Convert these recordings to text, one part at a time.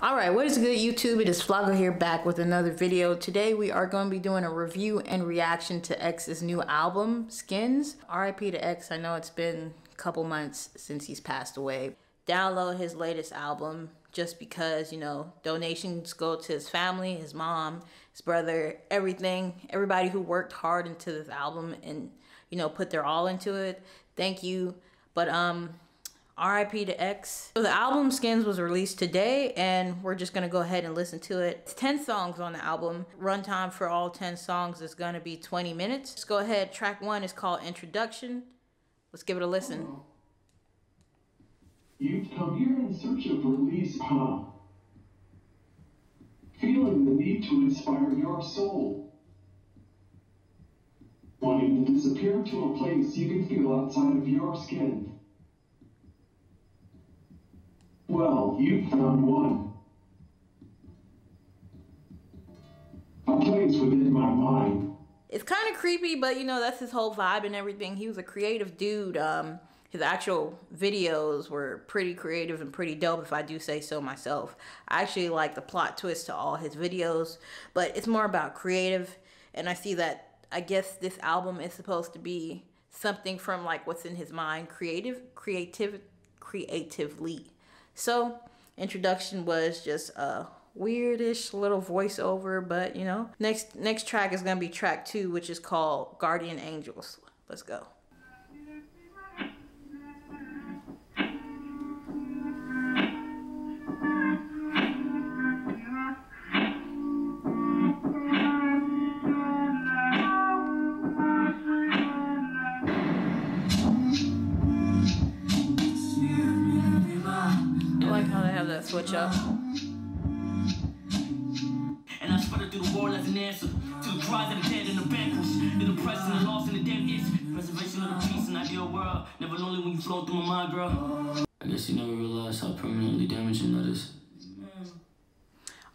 Alright, what is good YouTube? It is Flago here back with another video. Today we are going to be doing a review and reaction to X's new album, Skins. RIP to X, I know it's been a couple months since he's passed away. Download his latest album just because, you know, donations go to his family, his mom, his brother, everything. Everybody who worked hard into this album and, you know, put their all into it. Thank you. But, RIP to X. So the album Skins was released today and we're just gonna go ahead and listen to it. It's 10 songs on the album. Runtime for all 10 songs is gonna be 20 minutes. Let's go ahead. Track 1 is called Introduction. Let's give it a listen. You've come here in search of release, huh? Feeling the need to inspire your soul. Wanting to disappear to a place you can feel outside of your skin. Well, you found one. A place within my mind. It's kind of creepy, but you know, that's his whole vibe and everything. He was a creative dude. His actual videos were pretty creative and pretty dope, if I do say so myself. I actually like the plot twist to all his videos, but it's more about creative. And I see that, I guess this album is supposed to be something from like what's in his mind, creatively. So, Introduction was just a weirdish little voiceover, but you know. Next track is gonna be track 2, which is called Guardian Angels. Let's go. Switch up. And I spread it through the world as an answer to the cries of the dead and the vanquished, the depressed and the lost and the dead is preservation of the peace and ideal world. Never lonely when you flow through my mind, girl. I guess you never realized how permanently damaging that is.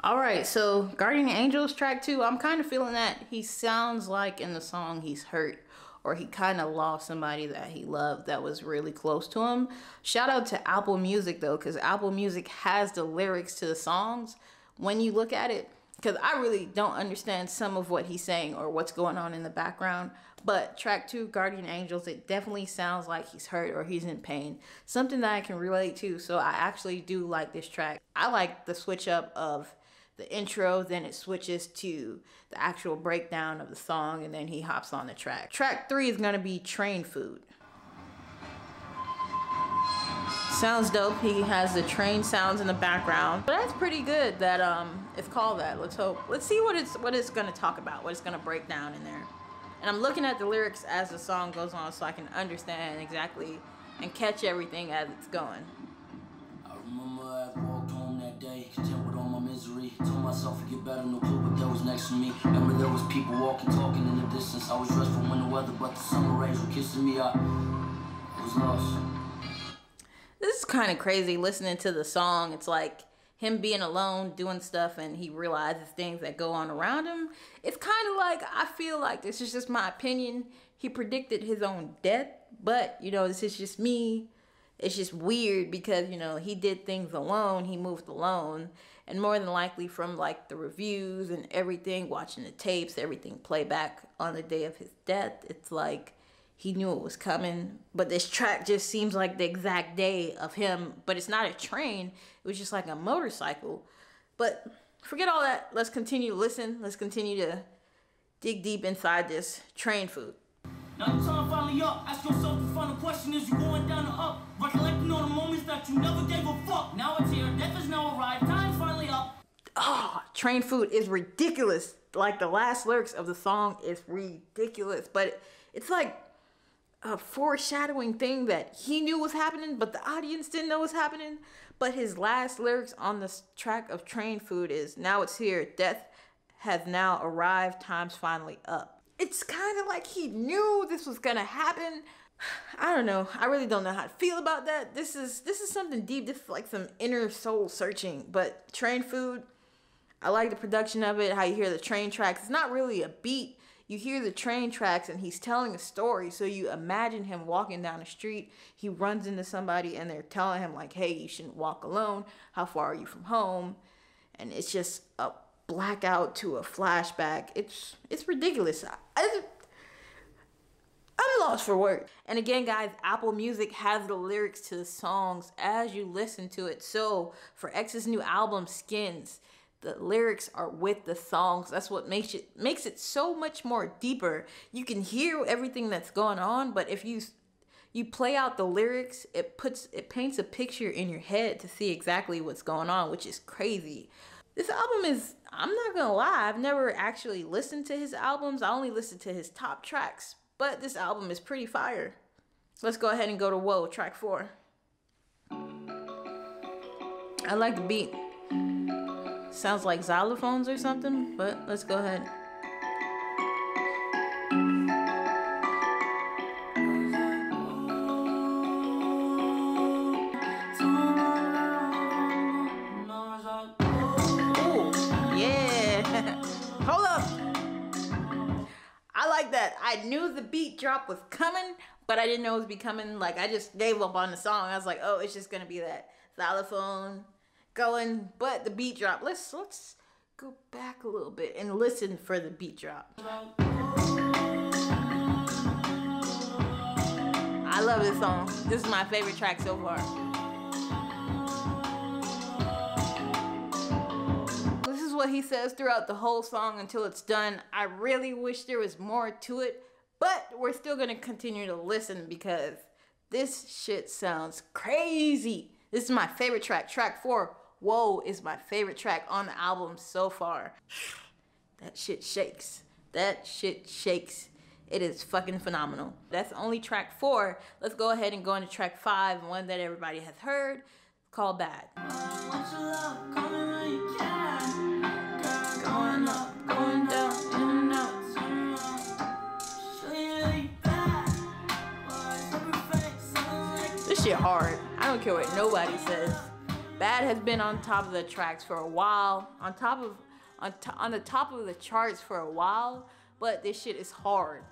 Alright, so Guardian Angels track 2, I'm kind of feeling that he sounds like in the song he's hurt. Or he kind of lost somebody that he loved that was really close to him. Shout out to Apple Music though, because Apple Music has the lyrics to the songs when you look at it. Because I really don't understand some of what he's saying or what's going on in the background. But track 2, Guardian Angels, it definitely sounds like he's hurt or he's in pain. Something that I can relate to, so I actually do like this track. I like the switch up of the intro, then it switches to the actual breakdown of the song, and then he hops on the track. Track 3 is gonna be Train Food. Sounds dope. He has the train sounds in the background. But that's pretty good that it's called that. Let's hope. Let's see what it's gonna talk about, what it's gonna break down in there. And I'm looking at the lyrics as the song goes on so I can understand exactly and catch everything as it's going. I remember I walked home that day, content with all my misery. Told myself to get better, no clue what there was next to me. Remember there was people walking, talking in the distance. I was dressed for winter weather, but the summer rays were kissing me. I was lost. This is kind of crazy listening to the song. It's like him being alone, doing stuff, and he realizes things that go on around him. It's kind of like, I feel like, this is just my opinion, he predicted his own death. But, you know, this is just me. It's just weird because, you know, he did things alone. He moved alone. And more than likely from like the reviews and everything, watching the tapes, everything playback on the day of his death, it's like he knew it was coming. But this track just seems like the exact day of him. But it's not a train. It was just like a motorcycle. But forget all that. Let's continue to listen. Let's continue to dig deep inside this Train Food. Now the time finally up. Ask yourself the final question: is you going down or up? Recollecting all the moments that you never gave a fuck. Now it's here. Death is now arrived. Time's finally up. Oh, Train Food is ridiculous. Like the last lyrics of the song is ridiculous. But it's like a foreshadowing thing that he knew was happening, but the audience didn't know was happening. But his last lyrics on this track of Train Food is, now it's here. Death has now arrived. Time's finally up. It's kind of like he knew this was gonna happen. I don't know. I really don't know how to feel about that. This is something deep. This is like some inner soul searching. But Train Food, I like the production of it. How you hear the train tracks. It's not really a beat. You hear the train tracks and he's telling a story. So you imagine him walking down the street. He runs into somebody and they're telling him like, hey, you shouldn't walk alone. How far are you from home? and it's just a blackout to a flashback. It's ridiculous. I'm lost for words. And again, guys, Apple Music has the lyrics to the songs as you listen to it. So for X's new album, Skins, the lyrics are with the songs. That's what makes it so much more deeper. You can hear everything that's going on, but if you play out the lyrics, it paints a picture in your head to see exactly what's going on, which is crazy. This album is, I'm not gonna lie, I've never actually listened to his albums. I only listened to his top tracks. But this album is pretty fire. Let's go ahead and go to Whoa, track 4. I like the beat. Sounds like xylophones or something, but let's go ahead. Ooh, yeah. Hold up. I like that. I knew the beat drop was coming, but I didn't know it was becoming. Like, I just gave up on the song. I was like, oh, it's just gonna be that xylophone going, but the beat drop. Let's go back a little bit and listen for the beat drop. I love this song. This is my favorite track so far. What he says throughout the whole song until it's done. I really wish there was more to it, but we're still gonna continue to listen because this shit sounds crazy. This is my favorite track. Track 4, Whoa, is my favorite track on the album so far. That shit shakes. That shit shakes. It is fucking phenomenal. That's only track 4. Let's go ahead and go into track 5, one that everybody has heard, called Bad. Going up, going down, in and out. This shit hard. I don't care what nobody says. Bad has been on top of the tracks for a while, on the top of the charts for a while, but this shit is hard.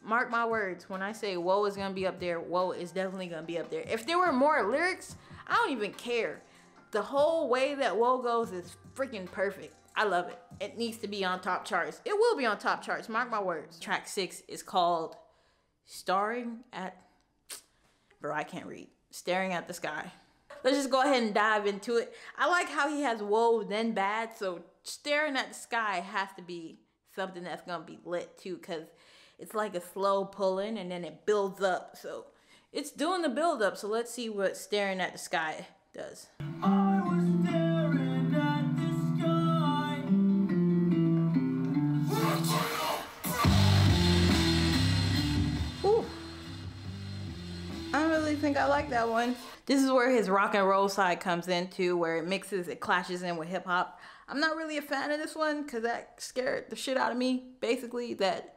Mark my words, when I say Whoa is gonna be up there, Whoa is definitely gonna be up there. If there were more lyrics, I don't even care. The whole way that Whoa goes is freaking perfect. I love it. It needs to be on top charts. It will be on top charts, mark my words. Track 6 is called Staring at the Sky. Let's just go ahead and dive into it. I like how he has Whoa, then Bad, so Staring at the Sky has to be something that's gonna be lit too, because it's like a slow pull-in and then it builds up. So it's doing the build up, so let's see what Staring at the Sky does. I was staring at the sky. Ooh. I don't really think I like that one. This is where his rock and roll side comes into, where it clashes in with hip hop. I'm not really a fan of this one because that scared the shit out of me. Basically, that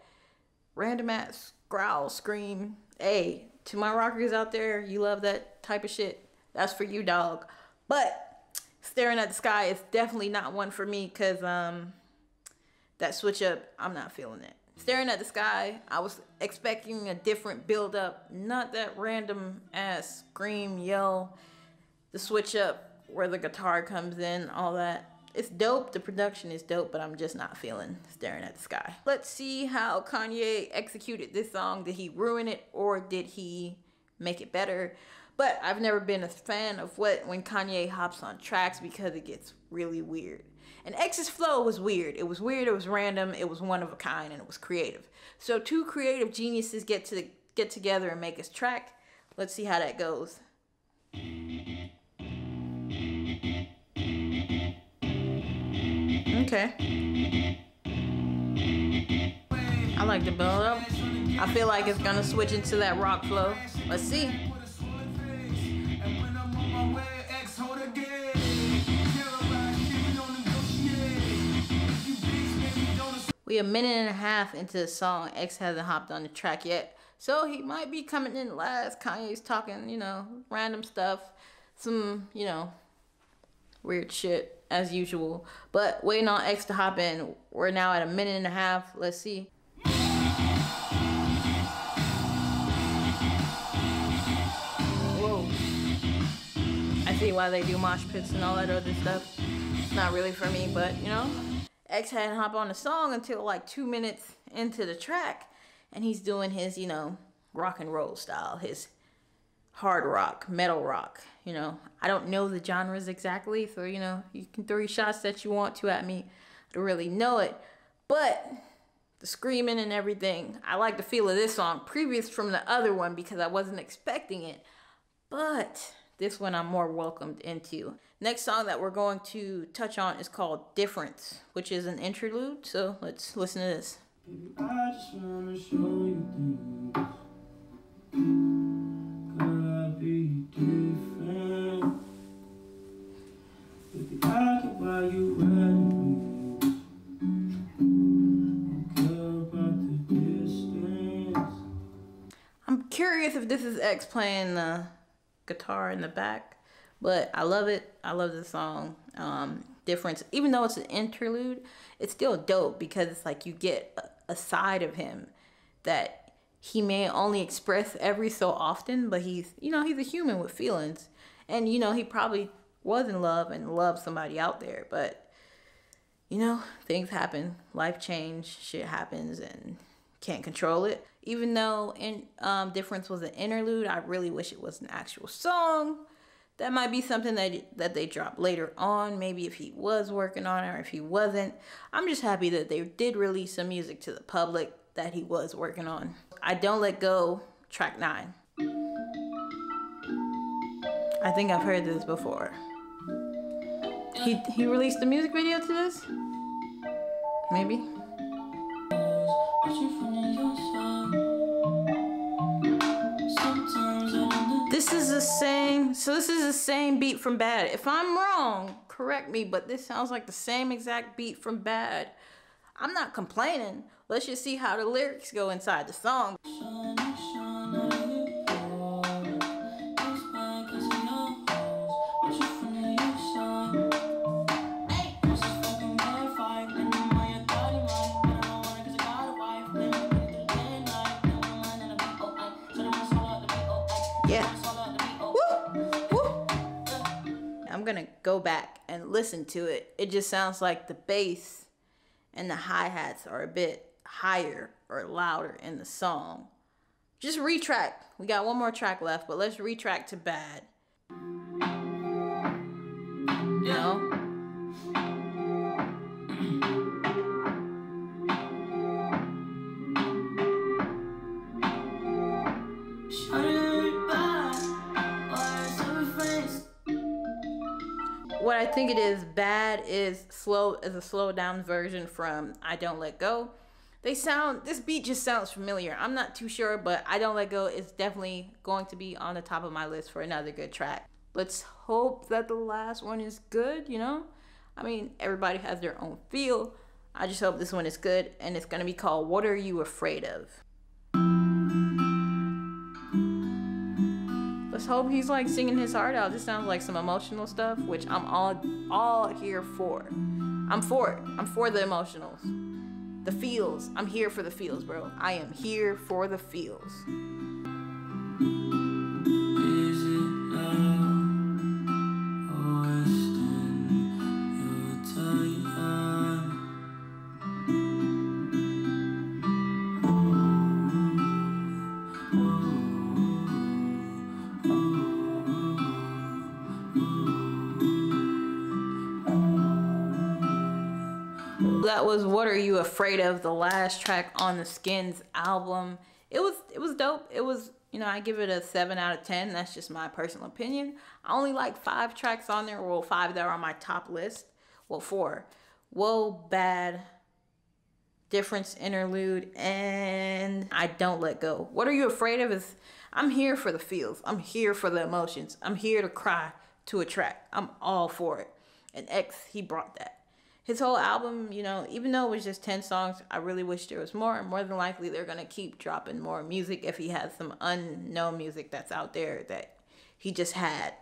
random ass growl, scream. Hey, to my rockers out there, you love that type of shit. That's for you, dog. But Staring at the Sky is definitely not one for me because that switch up, I'm not feeling it. Staring at the Sky, I was expecting a different build up, not that random ass scream, yell, the switch up where the guitar comes in, all that. It's dope, the production is dope, but I'm just not feeling Staring at the Sky. Let's see how Kanye executed this song. Did he ruin it or did he make it better? But I've never been a fan of when Kanye hops on tracks because it gets really weird. And X's flow was weird. It was weird, it was random, it was one of a kind, and it was creative. So two creative geniuses get together and make a track. Let's see how that goes. Okay. I like the build up. I feel like it's gonna switch into that rock flow. Let's see. We a minute and a half into the song. X hasn't hopped on the track yet. So he might be coming in last. Kanye's talking, you know, random stuff. Some, you know, weird shit as usual. But waiting on X to hop in. We're now at a minute and a half. Let's see. Whoa. I see why they do mosh pits and all that other stuff. Not really for me, but you know, X hadn't hop on the song until like 2 minutes into the track, and he's doing his, you know, rock and roll style, his hard rock, metal rock. You know, I don't know the genres exactly, so you know, you can throw your shots that you want to at me. I don't really know it, but the screaming and everything, I like the feel of this song, previous from the other one, because I wasn't expecting it, but this one I'm more welcomed into. Next song that we're going to touch on is called Difference, which is an interlude, so let's listen to this. Baby, I just wanna show you things. Gotta be different. Baby, I can buy you anything. Don't care about the distance. I'm curious if this is X playing the guitar in the back, but I love it. I love the song. Difference, even though it's an interlude, it's still dope because it's like you get a side of him that he may only express every so often, but he's, you know, he's a human with feelings, and you know, he probably was in love and loved somebody out there, but you know, things happen, life change, shit happens, and can't control it. Even though Difference was an interlude, I really wish it was an actual song. That might be something that they drop later on, maybe if he was working on it or if he wasn't. I'm just happy that they did release some music to the public that he was working on. I Don't Let Go, track 9. I think I've heard this before. He released a music video to this? Maybe? This is the same beat from Bad. If I'm wrong, correct me, but this sounds like the same exact beat from Bad. I'm not complaining. Let's just see how the lyrics go inside the song. Yeah. Woo! Woo! I'm gonna go back and listen to it. It just sounds like the bass and the hi-hats are a bit higher or louder in the song. Just retrack. We got one more track left, but let's retrack to Bad. You know? What I think it is, Bad is a slowed down version from I Don't Let Go. This beat just sounds familiar. I'm not too sure, but I Don't Let Go is definitely going to be on the top of my list for another good track. Let's hope that the last one is good, you know? I mean, everybody has their own feel. I just hope this one is good, and it's gonna be called What Are You Afraid Of? Let's hope he's like singing his heart out. This sounds like some emotional stuff, which I'm all here for. I'm for it. I'm for the emotionals. The feels. I'm here for the feels, bro. I am here for the feels. Is it love or wasting your time? That was What Are You Afraid Of, the last track on the Skins album. It was dope. It was, you know, I give it a 7 out of 10. That's just my personal opinion. I only like 5 tracks on there. Well, 5 that are on my top list. Well, 4. Whoa, Bad, Difference, Interlude, and I Don't Let Go. What Are You Afraid Of is, I'm here for the feels. I'm here for the emotions. I'm here to cry to a track. I'm all for it. And X, he brought that. His whole album, you know, even though it was just 10 songs, I really wish there was more. And more than likely, they're going to keep dropping more music if he has some unknown music that's out there that he just had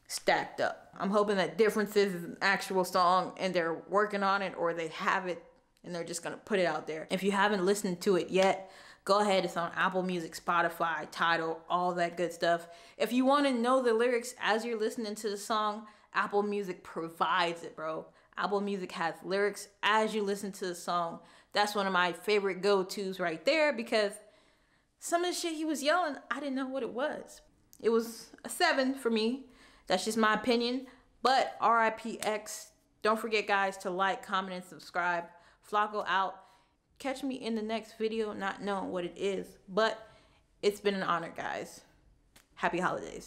stacked up. I'm hoping that Differences is an actual song and they're working on it, or they have it and they're just going to put it out there. If you haven't listened to it yet, go ahead. It's on Apple Music, Spotify, Tidal, all that good stuff. If you want to know the lyrics as you're listening to the song, Apple Music provides it, bro. Apple Music has lyrics as you listen to the song. That's one of my favorite go-tos right there, because some of the shit he was yelling, I didn't know what it was. It was a 7 for me. That's just my opinion. But RIPX. Don't forget, guys, to like, comment, and subscribe. Flocko out. Catch me in the next video, not knowing what it is. But it's been an honor, guys. Happy holidays.